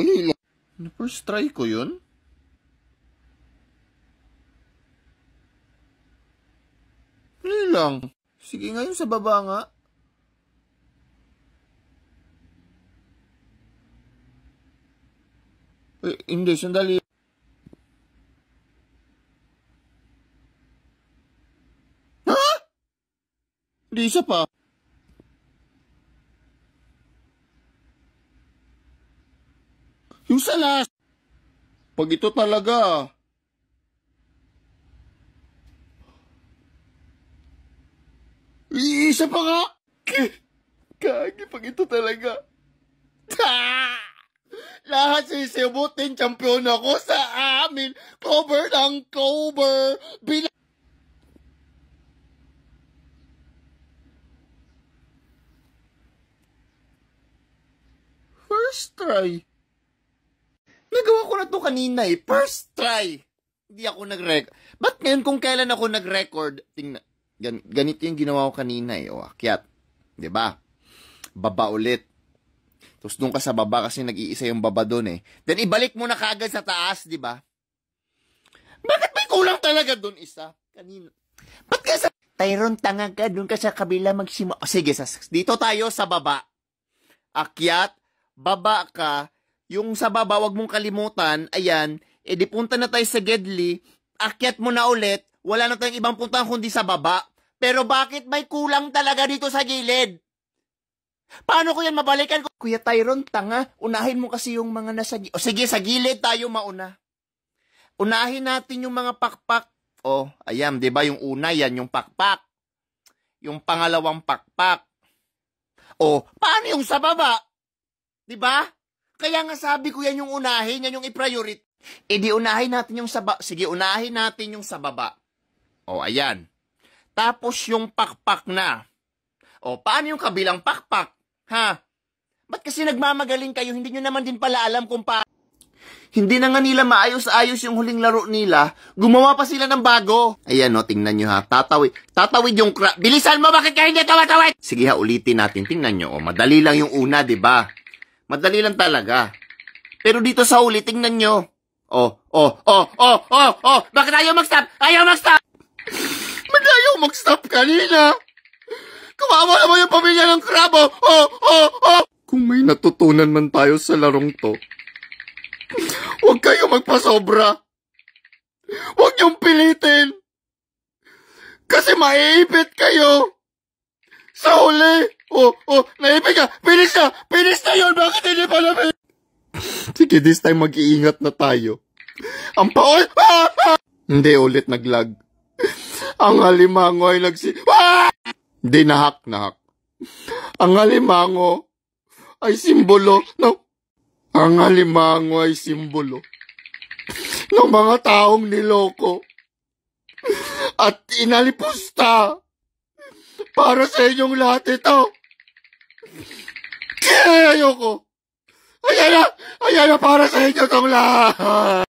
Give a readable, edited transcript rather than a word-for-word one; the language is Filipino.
Hila. First try ko yun? Hila lang. Sige ngayon sa baba nga. Hindi, sandali. Ha? Hindi isa pa. Yung sa last. Pag ito talaga. Isa pa nga. Kagi, pag ito talaga. Lahat sisibutin, champion ako sa amin. Cover ng cover. First try. Nagawa ko na to kanina eh. First try. Hindi ako nag-record. Ba't ngayon kung kailan ako nag-record? Tingnan. Ganito yung ginawa ko kanina eh. O, akyat. Diba? Baba ulit. Tapos doon ka sa baba kasi nag-iisa yung baba doon eh. Then ibalik mo na kaagad sa taas, diba? Bakit may kulang talaga doon isa? Kanina. Ba't ka sa... Tyron, tanga ka. Doon ka sa kabila magsimula. Oh, sige, dito tayo sa baba. Akyat. Baba ka. Yung sa baba, wag mong kalimutan, ayan, di punta na tayo sa Gedli, akyat mo na ulit, wala na tayong ibang puntahan kundi sa baba. Pero bakit may kulang talaga dito sa gilid? Paano ko yan mabalikan? Kuya Tyron, tanga, unahin mo kasi yung mga nasa gilid. O sige, sa gilid tayo mauna. Unahin natin yung mga pakpak. O, ayan, di ba yung una yan, yung pakpak. Yung pangalawang pakpak. O, paano yung sa baba? Di ba? Kaya nga sabi ko yan yung unahin, yan yung i-priority. Di unahin natin yung sa baba. Sige, unahin natin yung sa baba. O, ayan. Tapos yung pakpak na. O, paano yung kabilang pakpak? Ha? Ba't kasi nagmamagaling kayo? Hindi nyo naman din pala alam kung paano. Hindi na nga nila maayos-ayos yung huling laro nila. Gumawa pa sila ng bago. Ayan o, tingnan nyo ha. Tatawid yung crab. Bilisan mo, bakit ka hindi tawid? Sige ha, ulitin natin. Tingnan nyo. O, madali lang yung una, diba? Madali lang talaga. Pero dito sa uli, tingnan nyo. Bakit ayaw mag-stop? Ayaw mag-stop! Ayaw mag-stop kanina. Kawawa naman yung pamilya ng crab. Kung may natutunan man tayo sa larong to, huwag kayo magpasobra. Huwag niyong pilitin. Kasi maiipit kayo. Sa huli. Naipit ka. Finish na yun. Bakit hindi pa namin? Sige, this time mag-iingat na tayo. Ang paol. Hindi ulit naglag. Ang halimango ay Hindi, nahak. Ang halimango ay simbolo. No? Ang halimango ay simbolo ng mga taong niloko at inalipusta. Para sa inyong lahat ito. Kaya ayoko. Ayan na, para sa inyo itong lahat.